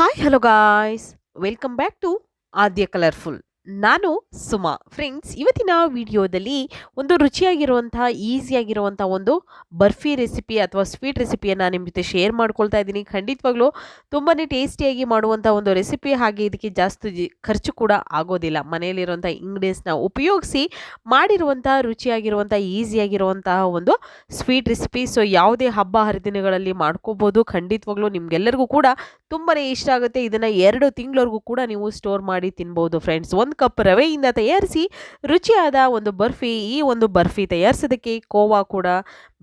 Hi hello guys, welcome back to Aadya colourful. ನಾನು Suma. Friends, ಇವತ್ತಿನ ವಿಡಿಯೋದಲ್ಲಿ ಒಂದು ರುಚಿಯಾಗಿರುವಂತಹ ಈಸಿಯಾಗಿರುವಂಥ ಒಂದು ಬರ್ಫಿ ರೆಸಿಪಿ ಅಥವಾ ಸ್ವೀಟ್ ರೆಸಿಪಿಯನ್ನು ನಿಮ್ಮ ಜೊತೆ ಶೇರ್ ಮಾಡ್ಕೊಳ್ತಾ ಇದ್ದೀನಿ. ಖಂಡಿತವಾಗ್ಲೂ ತುಂಬಾ ಟೇಸ್ಟಿಯಾಗಿ ಮಾಡುವಂಥ ಒಂದು ರೆಸಿಪಿ, ಹಾಗೆ ಇದಕ್ಕೆ ಜಾಸ್ತಿ ಖರ್ಚು ಕೂಡ ಆಗೋದಿಲ್ಲ. ಮನೆಯಲ್ಲಿರುವಂಥ ಇಂಗ್ರೀಡಿಯೆಂಟ್ಸ್ನ ಉಪಯೋಗಿಸಿ ಮಾಡಿರುವಂಥ ರುಚಿಯಾಗಿರುವಂಥ ಈಸಿಯಾಗಿರುವಂತಹ ಒಂದು ಸ್ವೀಟ್ ರೆಸಿಪಿ. ಸೊ ಯಾವುದೇ ಹಬ್ಬ ಹರಿದಿನಗಳಲ್ಲಿ ಮಾಡ್ಕೋಬೋದು. ಖಂಡಿತವಾಗ್ಲೂ ನಿಮ್ಗೆಲ್ಲರಿಗೂ ಕೂಡ ತುಂಬಾನೇ ಇಷ್ಟ ಆಗುತ್ತೆ. ಇದನ್ನ 2 ತಿಂಗಳವರೆಗೂ ಕೂಡ ನೀವು ಸ್ಟೋರ್ ಮಾಡಿ ತಿನ್ಬಹುದು ಫ್ರೆಂಡ್ಸ್. 1 ಕಪ್ ರವೆಯಿಂದ ತಯಾರಿಸಿ ರುಚಿಯಾದ ಒಂದು ಬರ್ಫಿ. ಈ ಒಂದು ಬರ್ಫಿ ತಯಾರಿಸೋದಕ್ಕೆ ಕೋವಾ ಕೂಡ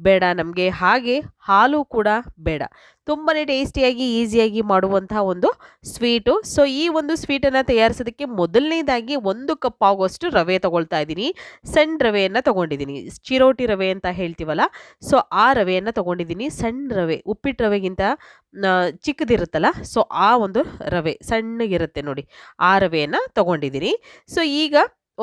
ಬೇಡ ನಮಗೆ, ಹಾಗೆ ಹಾಲು ಕೂಡ ಬೇಡ. ತುಂಬಾನೇ ಟೇಸ್ಟಿಯಾಗಿ ಈಸಿಯಾಗಿ ಮಾಡುವಂತಹ ಒಂದು ಸ್ವೀಟು. ಸೊ ಈ ಒಂದು ಸ್ವೀಟನ್ನು ತಯಾರಿಸೋದಕ್ಕೆ ಮೊದಲನೇದಾಗಿ 1 ಕಪ್ ಆಗುವಷ್ಟು ರವೆ ತಗೊಳ್ತಾ ಇದ್ದೀನಿ. ಸಣ್ಣ ರವೆಯನ್ನು ತಗೊಂಡಿದ್ದೀನಿ, ಚಿರೋಟಿ ರವೆ ಅಂತ ಹೇಳ್ತೀವಲ್ಲ, ಸೊ ಆ ರವೆಯನ್ನು ತಗೊಂಡಿದ್ದೀನಿ. ಸಣ್ಣ ರವೆ, ಉಪ್ಪಿಟ್ಟು ರವೆಗಿಂತ ಚಿಕ್ಕದಿರುತ್ತಲ್ಲ, ಸೊ ಆ ಒಂದು ರವೆ ಸಣ್ಣಗಿರುತ್ತೆ ನೋಡಿ, ಆ ರವೆಯನ್ನು ತಗೊಂಡಿದ್ದೀನಿ. ಸೊ ಈಗ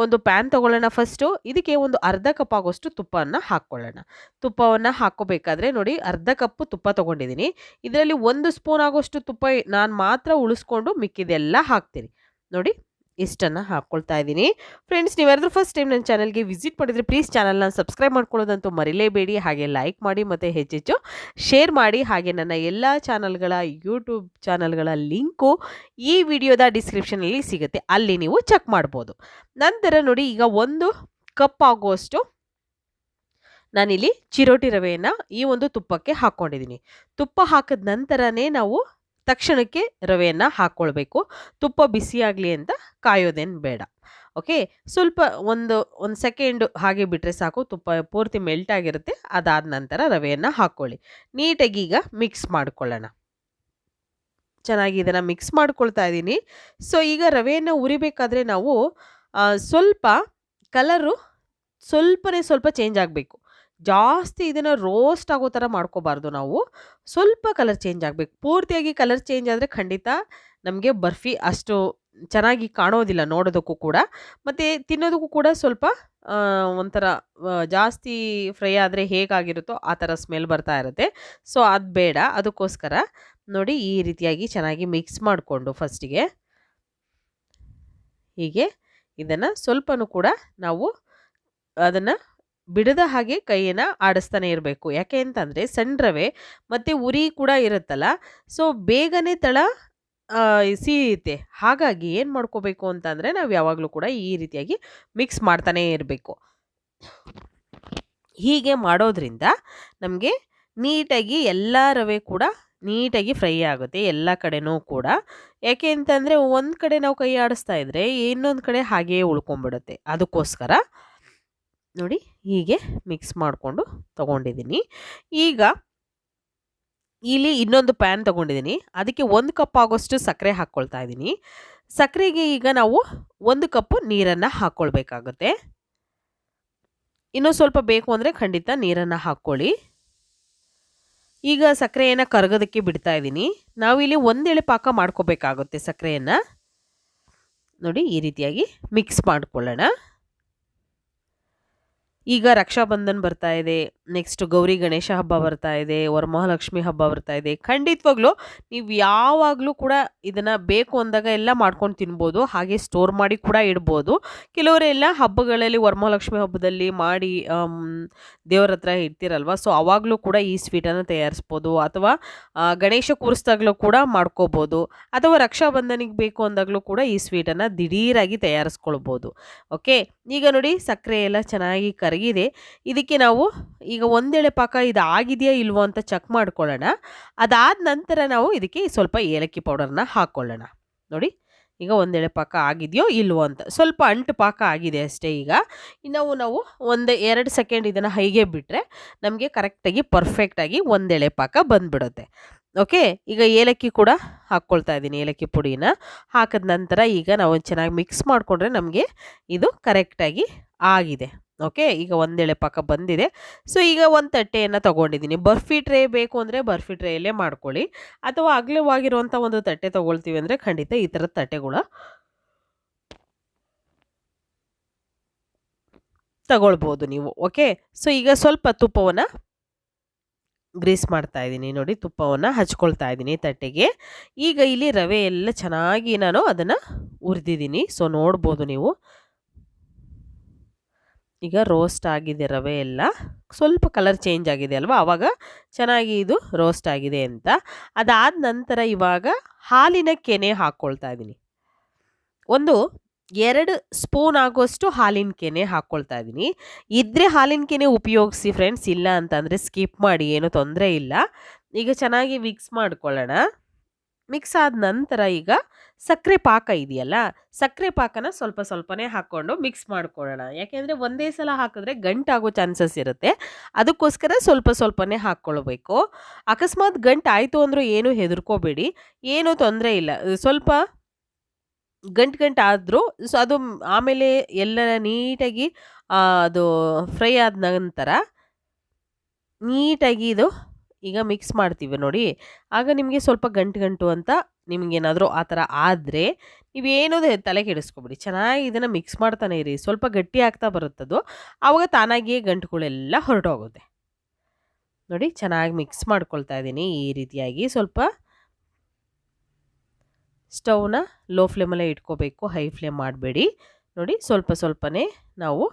ಒಂದು ಪ್ಯಾನ್ ತಗೊಳ್ಳೋಣ. ಫಸ್ಟು ಇದಕ್ಕೆ ಒಂದು ಅರ್ಧ ಕಪ್ ಆಗೋಷ್ಟು ತುಪ್ಪವನ್ನು ಹಾಕ್ಕೊಳ್ಳೋಣ. ತುಪ್ಪವನ್ನು ಹಾಕ್ಕೋಬೇಕಾದ್ರೆ ನೋಡಿ, ಅರ್ಧ ಕಪ್ ತುಪ್ಪ ತಗೊಂಡಿದ್ದೀನಿ. ಇದರಲ್ಲಿ 1 ಸ್ಪೂನ್ ಆಗೋಷ್ಟು ತುಪ್ಪ ನಾನು ಮಾತ್ರ ಉಳಿಸ್ಕೊಂಡು ಮಿಕ್ಕಿದೆಲ್ಲ ಹಾಕ್ತೀನಿ ನೋಡಿ. ಇಷ್ಟನ್ನು ಹಾಕ್ಕೊಳ್ತಾ ಇದ್ದೀನಿ. ಫ್ರೆಂಡ್ಸ್, ನೀವ್ಯಾರಾದ್ರೂ ಫಸ್ಟ್ ಟೈಮ್ ನನ್ನ ಚಾನಲ್ಗೆ ವಿಸಿಟ್ ಮಾಡಿದರೆ ಪ್ಲೀಸ್ ಚಾನಲ್ನ ಸಬ್ಸ್ಕ್ರೈಬ್ ಮಾಡ್ಕೊಳ್ಳೋದಂತೂ ಮರಿಲೇಬೇಡಿ. ಹಾಗೆ ಲೈಕ್ ಮಾಡಿ ಮತ್ತು ಹೆಚ್ಚೆಚ್ಚು ಶೇರ್ ಮಾಡಿ. ಹಾಗೆ ನನ್ನ ಎಲ್ಲ ಚಾನಲ್ಗಳ ಯೂಟ್ಯೂಬ್ ಚಾನಲ್ಗಳ ಲಿಂಕು ಈ ವಿಡಿಯೋದ ಡಿಸ್ಕ್ರಿಪ್ಷನಲ್ಲಿ ಸಿಗುತ್ತೆ, ಅಲ್ಲಿ ನೀವು ಚೆಕ್ ಮಾಡ್ಬೋದು. ನಂತರ ನೋಡಿ, ಈಗ 1 ಕಪ್ ಆಗುವಷ್ಟು ನಾನಿಲ್ಲಿ ಚಿರೋಟಿ ರವೆಯನ್ನು ಈ ಒಂದು ತುಪ್ಪಕ್ಕೆ ಹಾಕ್ಕೊಂಡಿದ್ದೀನಿ. ತುಪ್ಪ ಹಾಕಿದ ನಂತರನೇ ನಾವು ತಕ್ಷಣಕ್ಕೆ ರವೆಯನ್ನು ಹಾಕ್ಕೊಳ್ಬೇಕು. ತುಪ್ಪ ಬಿಸಿಯಾಗಲಿ ಅಂತ ಕಾಯೋದೇನು ಬೇಡ. ಓಕೆ, ಸ್ವಲ್ಪ ಒಂದು ಸೆಕೆಂಡ್ ಹಾಗೆ ಬಿಟ್ಟರೆ ಸಾಕು, ತುಪ್ಪ ಪೂರ್ತಿ ಮೆಲ್ಟ್ ಆಗಿರುತ್ತೆ. ಅದಾದ ನಂತರ ರವೆಯನ್ನು ಹಾಕ್ಕೊಳ್ಳಿ. ನೀಟಾಗಿ ಈಗ ಮಿಕ್ಸ್ ಮಾಡ್ಕೊಳ್ಳೋಣ. ಚೆನ್ನಾಗಿ ಇದನ್ನು ಮಿಕ್ಸ್ ಮಾಡ್ಕೊಳ್ತಾ ಇದ್ದೀನಿ. ಸೊ ಈಗ ರವೆಯನ್ನು ಉರಿಬೇಕಾದ್ರೆ ನಾವು ಸ್ವಲ್ಪ ಕಲರು ಸ್ವಲ್ಪ ಚೇಂಜ್ ಆಗಬೇಕು. ಜಾಸ್ತಿ ಇದನ್ನು ರೋಸ್ಟ್ ಆಗೋ ಥರ ಮಾಡ್ಕೋಬಾರ್ದು ನಾವು. ಸ್ವಲ್ಪ ಕಲರ್ ಚೇಂಜ್ ಆಗಬೇಕು. ಪೂರ್ತಿಯಾಗಿ ಕಲರ್ ಚೇಂಜ್ ಆದರೆ ಖಂಡಿತ ನಮಗೆ ಬರ್ಫಿ ಅಷ್ಟು ಚೆನ್ನಾಗಿ ಕಾಣೋದಿಲ್ಲ ನೋಡೋದಕ್ಕೂ ಕೂಡ, ಮತ್ತು ತಿನ್ನೋದಕ್ಕೂ ಕೂಡ ಸ್ವಲ್ಪ ಒಂಥರ ಜಾಸ್ತಿ ಫ್ರೈ ಆದರೆ ಹೇಗಾಗಿರುತ್ತೋ ಆ ಥರ ಸ್ಮೆಲ್ ಬರ್ತಾ ಇರುತ್ತೆ. ಸೊ ಅದು ಬೇಡ. ಅದಕ್ಕೋಸ್ಕರ ನೋಡಿ, ಈ ರೀತಿಯಾಗಿ ಚೆನ್ನಾಗಿ ಮಿಕ್ಸ್ ಮಾಡಿಕೊಂಡು ಫಸ್ಟಿಗೆ ಹೀಗೆ ಇದನ್ನು ಸ್ವಲ್ಪನೂ ಕೂಡ ನಾವು ಅದನ್ನು ಬಿಡದ ಹಾಗೆ ಕೈಯನ್ನು ಆಡಿಸ್ತಾನೆ ಇರಬೇಕು. ಯಾಕೆ ಅಂತಂದರೆ ಸಣ್ಣ ರವೆ ಮತ್ತು ಉರಿ ಕೂಡ ಇರುತ್ತಲ್ಲ, ಸೊ ಬೇಗನೆ ತಳ ಸೀಯುತ್ತೆ. ಹಾಗಾಗಿ ಏನು ಮಾಡ್ಕೋಬೇಕು ಅಂತಂದರೆ ನಾವು ಯಾವಾಗಲೂ ಕೂಡ ಈ ರೀತಿಯಾಗಿ ಮಿಕ್ಸ್ ಮಾಡ್ತಾನೇ ಇರಬೇಕು. ಹೀಗೆ ಮಾಡೋದ್ರಿಂದ ನಮಗೆ ನೀಟಾಗಿ ಎಲ್ಲ ರವೆ ಕೂಡ ನೀಟಾಗಿ ಫ್ರೈ ಆಗುತ್ತೆ ಎಲ್ಲ ಕಡೆನೂ ಕೂಡ. ಯಾಕೆ ಅಂತಂದರೆ ಒಂದು ಕಡೆ ನಾವು ಕೈ ಆಡಿಸ್ತಾ ಇದ್ದರೆ ಇನ್ನೊಂದು ಕಡೆ ಹಾಗೆಯೇ ಉಳ್ಕೊಂಬಿಡುತ್ತೆ. ಅದಕ್ಕೋಸ್ಕರ ನೋಡಿ, ಹೀಗೆ ಮಿಕ್ಸ್ ಮಾಡಿಕೊಂಡು ತಗೊಂಡಿದ್ದೀನಿ. ಈಗ ಇಲ್ಲಿ ಇನ್ನೊಂದು ಪ್ಯಾನ್ ತಗೊಂಡಿದ್ದೀನಿ. ಅದಕ್ಕೆ 1 ಕಪ್ ಆಗೋಷ್ಟು ಸಕ್ಕರೆ ಹಾಕ್ಕೊಳ್ತಾ ಇದ್ದೀನಿ. ಸಕ್ಕರೆಗೆ ಈಗ ನಾವು 1 ಕಪ್ ನೀರನ್ನು ಹಾಕ್ಕೊಳ್ಬೇಕಾಗುತ್ತೆ. ಇನ್ನೂ ಸ್ವಲ್ಪ ಬೇಕು ಅಂದರೆ ಖಂಡಿತ ನೀರನ್ನು ಹಾಕ್ಕೊಳ್ಳಿ. ಈಗ ಸಕ್ಕರೆಯನ್ನು ಕರಗೋದಕ್ಕೆ ಬಿಡ್ತಾ ಇದ್ದೀನಿ. ನಾವು ಇಲ್ಲಿ 1 ಎಳೆ ಪಾಕ ಮಾಡ್ಕೋಬೇಕಾಗುತ್ತೆ ಸಕ್ಕರೆಯನ್ನು. ನೋಡಿ, ಈ ರೀತಿಯಾಗಿ ಮಿಕ್ಸ್ ಮಾಡ್ಕೊಳ್ಳೋಣ. ಈಗ ರಕ್ಷಾಬಂಧನ್ ಬರ್ತಾ ಇದೆ, ನೆಕ್ಸ್ಟ್ ಗೌರಿ ಗಣೇಶ ಹಬ್ಬ ಬರ್ತಾ ಇದೆ, ವರಮಹಾಲಕ್ಷ್ಮಿ ಹಬ್ಬ ಬರ್ತಾ ಇದೆ. ಖಂಡಿತವಾಗ್ಲೂ ನೀವು ಯಾವಾಗಲೂ ಕೂಡ ಇದನ್ನು ಬೇಕು ಅಂದಾಗ ಎಲ್ಲ ಮಾಡ್ಕೊಂಡು ತಿನ್ಬೋದು. ಹಾಗೆ ಸ್ಟೋರ್ ಮಾಡಿ ಕೂಡ ಇಡ್ಬೋದು. ಕೆಲವರೆಲ್ಲ ಹಬ್ಬಗಳಲ್ಲಿ ವರಮಹಾಲಕ್ಷ್ಮಿ ಹಬ್ಬದಲ್ಲಿ ಮಾಡಿ ದೇವ್ರ ಹತ್ರ ಇಡ್ತಿರಲ್ವ, ಸೊ ಅವಾಗಲೂ ಕೂಡ ಈ ಸ್ವೀಟನ್ನು ತಯಾರಿಸ್ಬೋದು. ಅಥವಾ ಗಣೇಶ ಕೂರಿಸ್ದಾಗಲೂ ಕೂಡ ಮಾಡ್ಕೋಬೋದು. ಅಥವಾ ರಕ್ಷಾಬಂಧನಿಗೆ ಬೇಕು ಅಂದಾಗಲೂ ಕೂಡ ಈ ಸ್ವೀಟನ್ನು ದಿಢೀರಾಗಿ ತಯಾರಿಸ್ಕೊಳ್ಬೋದು. ಓಕೆ, ಈಗ ನೋಡಿ, ಸಕ್ಕರೆ ಎಲ್ಲ ಚೆನ್ನಾಗಿ ಕರಗಿದೆ. ಇದಕ್ಕೆ ನಾವು ಈಗ 1 ಎಳೆ ಪಾಕ ಇದು ಆಗಿದೆಯಾ ಇಲ್ವೋ ಅಂತ ಚೆಕ್ ಮಾಡ್ಕೊಳ್ಳೋಣ. ಅದಾದ ನಂತರ ನಾವು ಇದಕ್ಕೆ ಸ್ವಲ್ಪ ಏಲಕ್ಕಿ ಪೌಡರ್ನ ಹಾಕ್ಕೊಳ್ಳೋಣ. ನೋಡಿ, ಈಗ 1 ಎಳೆ ಪಾಕ ಆಗಿದೆಯೋ ಇಲ್ವೋ ಅಂತ, ಸ್ವಲ್ಪ ಅಂಟು ಪಾಕ ಆಗಿದೆ ಅಷ್ಟೇ. ಈಗ ನಾವು 1-2 ಸೆಕೆಂಡ್ ಇದನ್ನು ಹೈಗೆ ಬಿಟ್ಟರೆ ನಮಗೆ ಕರೆಕ್ಟಾಗಿ ಪರ್ಫೆಕ್ಟಾಗಿ 1 ಎಳೆ ಪಾಕ ಬಂದುಬಿಡುತ್ತೆ. ಓಕೆ, ಈಗ ಏಲಕ್ಕಿ ಕೂಡ ಹಾಕ್ಕೊಳ್ತಾ ಇದ್ದೀನಿ. ಏಲಕ್ಕಿ ಪುಡಿನ ಹಾಕಿದ ನಂತರ ಈಗ ನಾವು ಚೆನ್ನಾಗಿ ಮಿಕ್ಸ್ ಮಾಡಿಕೊಂಡ್ರೆ ನಮಗೆ ಇದು ಕರೆಕ್ಟಾಗಿ ಆಗಿದೆ. ಓಕೆ, ಈಗ 1 ಎಳೆ ಪಾಕ ಬಂದಿದೆ. ಸೊ ಈಗ ಒಂದು ತಟ್ಟೆಯನ್ನು ತೊಗೊಂಡಿದ್ದೀನಿ. ಬರ್ಫಿ ಟ್ರೇ ಬೇಕು ಅಂದರೆ ಬರ್ಫಿ ಟ್ರೇಯಲ್ಲೇ ಮಾಡ್ಕೊಳ್ಳಿ, ಅಥವಾ ಅಗಲವಾಗಿರುವಂಥ ಒಂದು ತಟ್ಟೆ ತೊಗೊಳ್ತೀವಿ ಅಂದರೆ ಖಂಡಿತ ಈ ಥರದ ತಟ್ಟೆಗಳು ತಗೊಳ್ಬೋದು ನೀವು. ಓಕೆ, ಸೊ ಈಗ ಸ್ವಲ್ಪ ತುಪ್ಪವನ್ನು ಗ್ರೀಸ್ ಮಾಡ್ತಾ ಇದ್ದೀನಿ ನೋಡಿ, ತುಪ್ಪವನ್ನು ಹಚ್ಕೊಳ್ತಾ ಇದ್ದೀನಿ ತಟ್ಟೆಗೆ. ಈಗ ಇಲ್ಲಿ ರವೆ ಎಲ್ಲ ಚೆನ್ನಾಗಿ ನಾನು ಅದನ್ನು ಹುರಿದಿದ್ದೀನಿ. ಸೊ ನೋಡ್ಬೋದು ನೀವು, ಈಗ ರೋಸ್ಟ್ ಆಗಿದೆ ರವೆ ಎಲ್ಲ. ಸ್ವಲ್ಪ ಕಲರ್ ಚೇಂಜ್ ಆಗಿದೆ ಅಲ್ವಾ, ಆವಾಗ ಚೆನ್ನಾಗಿ ಇದು ರೋಸ್ಟ್ ಆಗಿದೆ ಅಂತ. ಅದಾದ ನಂತರ ಇವಾಗ ಹಾಲಿನ ಕೆನೆ ಹಾಕ್ಕೊಳ್ತಾ ಇದ್ದೀನಿ. ಒಂದು 2 ಸ್ಪೂನ್ ಆಗುವಷ್ಟು ಹಾಲಿನ ಕೆನೆ ಹಾಕ್ಕೊಳ್ತಾ ಇದ್ದೀನಿ. ಇದ್ರೆ ಹಾಲಿನ ಕೆನೆ ಉಪಯೋಗಿಸಿ ಫ್ರೆಂಡ್ಸ್, ಇಲ್ಲ ಅಂತಂದರೆ ಸ್ಕಿಪ್ ಮಾಡಿ, ಏನೂ ತೊಂದರೆ ಇಲ್ಲ. ಈಗ ಚೆನ್ನಾಗಿ ಮಿಕ್ಸ್ ಮಾಡ್ಕೊಳ್ಳೋಣ. ಮಿಕ್ಸ್ ಆದ ನಂತರ ಈಗ ಸಕ್ಕರೆ ಪಾಕ ಇದೆಯಲ್ಲ, ಸಕ್ಕರೆ ಪಾಕನ ಸ್ವಲ್ಪ ಸ್ವಲ್ಪನೇ ಹಾಕ್ಕೊಂಡು ಮಿಕ್ಸ್ ಮಾಡ್ಕೊಳ್ಳೋಣ. ಯಾಕೆಂದರೆ ಒಂದೇ ಸಲ ಹಾಕಿದ್ರೆ ಗಂಟಾಗೋ ಚಾನ್ಸಸ್ ಇರುತ್ತೆ. ಅದಕ್ಕೋಸ್ಕರ ಸ್ವಲ್ಪ ಸ್ವಲ್ಪನೇ ಹಾಕ್ಕೊಳ್ಬೇಕು. ಅಕಸ್ಮಾತ್ ಗಂಟಾಯಿತು ಅಂದರೂ ಏನೂ ಹೆದರ್ಕೋಬೇಡಿ, ಏನೂ ತೊಂದರೆ ಇಲ್ಲ. ಸ್ವಲ್ಪ ಗಂಟು ಆದರೂ ಸೊ ಅದು ಆಮೇಲೆ ಎಲ್ಲ ನೀಟಾಗಿ ಅದು ಫ್ರೈ ಆದ ನಂತರ ನೀಟಾಗಿ ಇದು ಈಗ ಮಿಕ್ಸ್ ಮಾಡ್ತೀವಿ ನೋಡಿ, ಆಗ ನಿಮಗೆ ಸ್ವಲ್ಪ ಗಂಟು ಅಂತ ನಿಮಗೇನಾದರೂ ಆ ಥರ ಆದರೆ ನೀವೇನೂ ತಲೆ ಕೆಡಿಸ್ಕೊಬೇಡಿ, ಚೆನ್ನಾಗಿ ಇದನ್ನು ಮಿಕ್ಸ್ ಮಾಡ್ತಾನೆ ಇರಿ. ಸ್ವಲ್ಪ ಗಟ್ಟಿ ಆಗ್ತಾ ಬರುತ್ತದು, ಆವಾಗ ತಾನಾಗಿಯೇ ಗಂಟುಗಳೆಲ್ಲ ಹೊರಟೋಗುತ್ತೆ ನೋಡಿ. ಚೆನ್ನಾಗಿ ಮಿಕ್ಸ್ ಮಾಡ್ಕೊಳ್ತಾ ಇದ್ದೀನಿ ಈ ರೀತಿಯಾಗಿ. ಸ್ವಲ್ಪ ಸ್ಟವ್ನ ಲೋ ಫ್ಲೇಮಲ್ಲೇ ಇಟ್ಕೋಬೇಕು, ಹೈ ಫ್ಲೇಮ್ ಮಾಡಬೇಡಿ ನೋಡಿ. ಸ್ವಲ್ಪ ಸ್ವಲ್ಪನೇ ನಾವು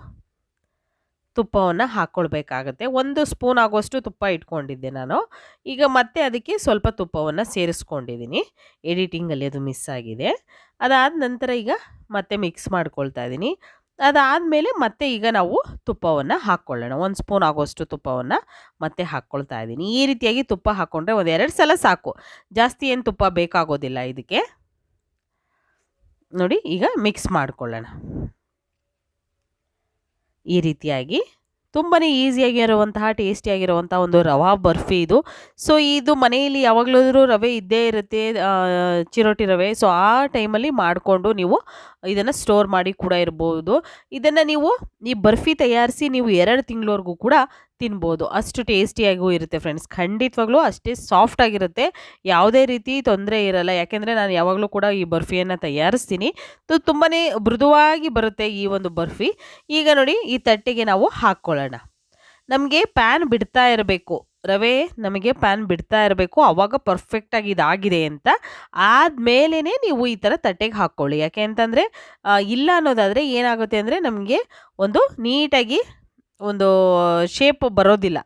ತುಪ್ಪವನ್ನು ಹಾಕ್ಕೊಳ್ಬೇಕಾಗತ್ತೆ. 1 ಸ್ಪೂನ್ ಆಗುವಷ್ಟು ತುಪ್ಪ ಇಟ್ಕೊಂಡಿದ್ದೆ ನಾನು. ಈಗ ಮತ್ತೆ ಅದಕ್ಕೆ ಸ್ವಲ್ಪ ತುಪ್ಪವನ್ನು ಸೇರಿಸ್ಕೊಂಡಿದ್ದೀನಿ. ಎಡಿಟಿಂಗಲ್ಲಿ ಅದು ಮಿಸ್ ಆಗಿದೆ. ಅದಾದ ನಂತರ ಈಗ ಮತ್ತೆ ಮಿಕ್ಸ್ ಮಾಡ್ಕೊಳ್ತಾ ಇದ್ದೀನಿ. ಅದಾದಮೇಲೆ ಮತ್ತೆ ಈಗ ನಾವು ತುಪ್ಪವನ್ನು ಹಾಕ್ಕೊಳ್ಳೋಣ. 1 ಸ್ಪೂನ್ ಆಗುವಷ್ಟು ತುಪ್ಪವನ್ನು ಮತ್ತೆ ಹಾಕ್ಕೊಳ್ತಾ ಇದ್ದೀನಿ. ಈ ರೀತಿಯಾಗಿ ತುಪ್ಪ ಹಾಕ್ಕೊಂಡ್ರೆ 1-2 ಸಲ ಸಾಕು, ಜಾಸ್ತಿ ಏನು ತುಪ್ಪ ಬೇಕಾಗೋದಿಲ್ಲ ಇದಕ್ಕೆ ನೋಡಿ. ಈಗ ಮಿಕ್ಸ್ ಮಾಡ್ಕೊಳ್ಳೋಣ ಈ ರೀತಿಯಾಗಿ. ತುಂಬಾ ಈಸಿಯಾಗಿರುವಂತಹ ಟೇಸ್ಟಿಯಾಗಿರುವಂಥ ಒಂದು ರವಾ ಬರ್ಫಿ ಇದು. ಸೊ ಇದು ಮನೆಯಲ್ಲಿ ಯಾವಾಗಲಾದರೂ ರವೆ ಇದ್ದೇ ಇರುತ್ತೆ, ಚಿರೋಟಿ ರವೆ. ಸೊ ಆ ಟೈಮಲ್ಲಿ ಮಾಡಿಕೊಂಡು ನೀವು ಇದನ್ನು ಸ್ಟೋರ್ ಮಾಡಿ ಕೂಡ ಇರ್ಬೋದು. ಇದನ್ನು ನೀವು ಈ ಬರ್ಫಿ ತಯಾರಿಸಿ ನೀವು 2 ತಿಂಗಳವರೆಗೂ ಕೂಡ ತಿನ್ಬೋದು. ಅಷ್ಟು ಟೇಸ್ಟಿಯಾಗೂ ಇರುತ್ತೆ ಫ್ರೆಂಡ್ಸ್. ಖಂಡಿತವಾಗ್ಲೂ ಅಷ್ಟೇ ಸಾಫ್ಟಾಗಿರುತ್ತೆ, ಯಾವುದೇ ರೀತಿ ತೊಂದರೆ ಇರಲ್ಲ. ಯಾಕೆಂದರೆ ನಾನು ಯಾವಾಗಲೂ ಕೂಡ ಈ ಬರ್ಫಿಯನ್ನು ತಯಾರಿಸ್ತೀನಿ. ತುಂಬಾ ಮೃದುವಾಗಿ ಬರುತ್ತೆ ಈ ಒಂದು ಬರ್ಫಿ. ಈಗ ನೋಡಿ ಈ ತಟ್ಟೆಗೆ ನಾವು ಹಾಕ್ಕೊಳ್ಳೋಣ. ನಮಗೆ ಪ್ಯಾನ್ ಬಿಡ್ತಾ ಇರಬೇಕು, ರವೆ ನಮಗೆ ಪ್ಯಾನ್ ಬಿಡ್ತಾ ಇರಬೇಕು, ಆವಾಗ ಪರ್ಫೆಕ್ಟಾಗಿ ಇದಾಗಿದೆ ಅಂತ. ಆದಮೇಲೆ ನೀವು ಈ ಥರ ತಟ್ಟೆಗೆ ಹಾಕ್ಕೊಳ್ಳಿ. ಯಾಕೆ ಅಂತಂದರೆ ಇಲ್ಲ ಅನ್ನೋದಾದರೆ ಏನಾಗುತ್ತೆ ಅಂದರೆ ನಮಗೆ ಒಂದು ನೀಟಾಗಿ ಒಂದು ಶೇಪ್ ಬರೋದಿಲ್ಲ,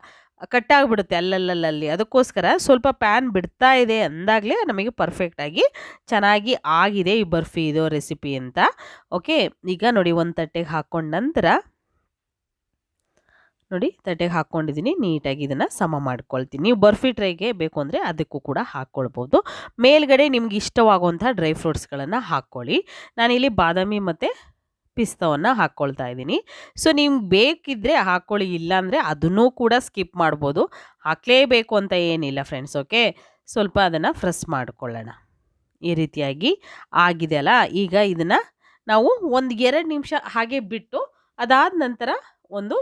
ಕಟ್ಟಾಗಿಬಿಡುತ್ತೆ ಅಲ್ಲಲ್ಲಲ್ಲಿ. ಅದಕ್ಕೋಸ್ಕರ ಸ್ವಲ್ಪ ಪ್ಯಾನ್ ಬಿಡ್ತಾ ಇದೆ ಅಂದಾಗಲೇ ನಮಗೆ ಪರ್ಫೆಕ್ಟಾಗಿ ಚೆನ್ನಾಗಿ ಆಗಿದೆ ಈ ಬರ್ಫಿ ಇದು ರೆಸಿಪಿ ಅಂತ. ಓಕೆ, ಈಗ ನೋಡಿ ಒಂದು ತಟ್ಟೆಗೆ ಹಾಕ್ಕೊಂಡ ನಂತರ ನೋಡಿ ತಟ್ಟೆಗೆ ಹಾಕ್ಕೊಂಡಿದ್ದೀನಿ. ನೀಟಾಗಿ ಇದನ್ನು ಸಮ ಮಾಡ್ಕೊಳ್ತೀನಿ. ನೀವು ಬರ್ಫಿ ಟ್ರೈಗೆ ಬೇಕು ಅಂದರೆ ಅದಕ್ಕೂ ಕೂಡ ಹಾಕ್ಕೊಳ್ಬೋದು. ಮೇಲ್ಗಡೆ ನಿಮ್ಗೆ ಇಷ್ಟವಾಗುವಂಥ ಡ್ರೈ ಫ್ರೂಟ್ಸ್ಗಳನ್ನು ಹಾಕ್ಕೊಳ್ಳಿ. ನಾನಿಲ್ಲಿ ಬಾದಾಮಿ ಮತ್ತು ಪಿಸ್ತಾವನ್ನು ಹಾಕ್ಕೊಳ್ತಾ ಇದ್ದೀನಿ. ಸೊ ನಿಮ್ಗೆ ಬೇಕಿದ್ದರೆ ಹಾಕ್ಕೊಳ್ಳಿ, ಇಲ್ಲಾಂದರೆ ಅದನ್ನೂ ಕೂಡ ಸ್ಕಿಪ್ ಮಾಡ್ಬೋದು. ಹಾಕಲೇಬೇಕು ಅಂತ ಏನಿಲ್ಲ ಫ್ರೆಂಡ್ಸ್. ಓಕೆ, ಸ್ವಲ್ಪ ಅದನ್ನು ಫ್ರೆಶ್ ಮಾಡ್ಕೊಳ್ಳೋಣ. ಈ ರೀತಿಯಾಗಿ ಆಗಿದೆ ಅಲ್ಲ. ಈಗ ಇದನ್ನು ನಾವು 1-2 ನಿಮಿಷ ಹಾಗೆ ಬಿಟ್ಟು ಅದಾದ ನಂತರ ಒಂದು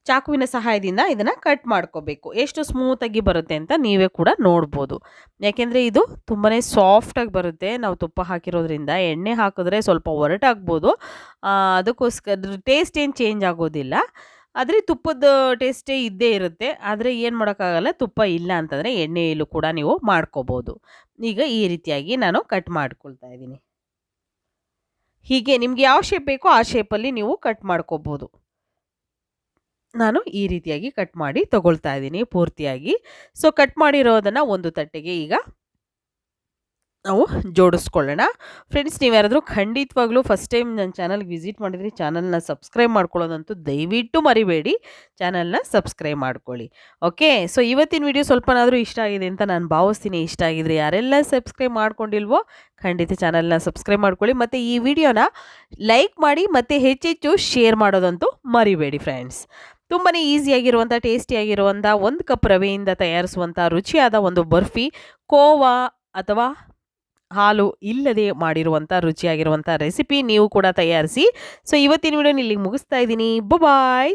ಚಾಕುವಿನ ಸಹಾಯದಿಂದ ಇದನ್ನು ಕಟ್ ಮಾಡ್ಕೋಬೇಕು. ಎಷ್ಟು ಸ್ಮೂತಾಗಿ ಬರುತ್ತೆ ಅಂತ ನೀವೇ ಕೂಡ ನೋಡ್ಬೋದು. ಯಾಕೆಂದರೆ ಇದು ತುಂಬಾ ಸಾಫ್ಟಾಗಿ ಬರುತ್ತೆ. ನಾವು ತುಪ್ಪ ಹಾಕಿರೋದ್ರಿಂದ. ಎಣ್ಣೆ ಹಾಕಿದ್ರೆ ಸ್ವಲ್ಪ ಒರಟಾಗ್ಬೋದು, ಅದಕ್ಕೋಸ್ಕರ ಟೇಸ್ಟ್ ಏನು ಚೇಂಜ್ ಆಗೋದಿಲ್ಲ. ಆದರೆ ತುಪ್ಪದ ಟೇಸ್ಟೇ ಇದ್ದೇ ಇರುತ್ತೆ. ಆದರೆ ಏನು ಮಾಡೋಕ್ಕಾಗಲ್ಲ, ತುಪ್ಪ ಇಲ್ಲ ಅಂತಂದರೆ ಎಣ್ಣೆಯಲ್ಲೂ ಕೂಡ ನೀವು ಮಾಡ್ಕೋಬೋದು. ಈಗ ಈ ರೀತಿಯಾಗಿ ನಾನು ಕಟ್ ಮಾಡ್ಕೊಳ್ತಾ ಇದ್ದೀನಿ. ಹೀಗೆ ನಿಮ್ಗೆ ಯಾವ ಶೇಪ್ ಬೇಕೋ ಆ ಶೇಪಲ್ಲಿ ನೀವು ಕಟ್ ಮಾಡ್ಕೋಬೋದು. ನಾನು ಈ ರೀತಿಯಾಗಿ ಕಟ್ ಮಾಡಿ ತಗೊಳ್ತಾ ಇದ್ದೀನಿ ಪೂರ್ತಿಯಾಗಿ. ಸೊ ಕಟ್ ಮಾಡಿರೋದನ್ನು ಒಂದು ತಟ್ಟೆಗೆ ಈಗ ನಾವು ಜೋಡಿಸ್ಕೊಳ್ಳೋಣ. ಫ್ರೆಂಡ್ಸ್, ನೀವು ಯಾರಾದರೂ ಖಂಡಿತವಾಗ್ಲೂ ಫಸ್ಟ್ ಟೈಮ್ ನನ್ನ ಚಾನಲ್ಗೆ ವಿಸಿಟ್ ಮಾಡಿದ್ರಿ, ಚಾನಲ್ನ ಸಬ್ಸ್ಕ್ರೈಬ್ ಮಾಡ್ಕೊಳ್ಳೋದಂತೂ ದಯವಿಟ್ಟು ಮರಿಬೇಡಿ. ಚಾನಲ್ನ ಸಬ್ಸ್ಕ್ರೈಬ್ ಮಾಡ್ಕೊಳ್ಳಿ. ಓಕೆ, ಸೊ ಇವತ್ತಿನ ವಿಡಿಯೋ ಸ್ವಲ್ಪನಾದರೂ ಇಷ್ಟ ಆಗಿದೆ ಅಂತ ನಾನು ಭಾವಿಸ್ತೀನಿ. ಇಷ್ಟ ಆಗಿದ್ರೆ ಯಾರೆಲ್ಲ ಸಬ್ಸ್ಕ್ರೈಬ್ ಮಾಡ್ಕೊಂಡಿಲ್ವೋ ಖಂಡಿತ ಚಾನಲ್ನ ಸಬ್ಸ್ಕ್ರೈಬ್ ಮಾಡ್ಕೊಳ್ಳಿ. ಮತ್ತು ಈ ವಿಡಿಯೋನ ಲೈಕ್ ಮಾಡಿ ಮತ್ತು ಹೆಚ್ಚೆಚ್ಚು ಶೇರ್ ಮಾಡೋದಂತೂ ಮರಿಬೇಡಿ ಫ್ರೆಂಡ್ಸ್. ತುಂಬಾ ಈಸಿಯಾಗಿರುವಂಥ ಟೇಸ್ಟಿಯಾಗಿರುವಂಥ 1 ಕಪ್ ರವೆಯಿಂದ ತಯಾರಿಸುವಂಥ ರುಚಿಯಾದ ಒಂದು ಬರ್ಫಿ, ಕೋವಾ ಅಥವಾ ಹಾಲು ಇಲ್ಲದೆ ಮಾಡಿರುವಂಥ ರುಚಿಯಾಗಿರುವಂಥ ರೆಸಿಪಿ ನೀವು ಕೂಡ ತಯಾರಿಸಿ. ಸೊ ಇವತ್ತಿನ ವಿಡಿಯೋನ ಇಲ್ಲಿಗೆ ಮುಗಿಸ್ತಾ ಇದ್ದೀನಿ. ಬಾಯ್.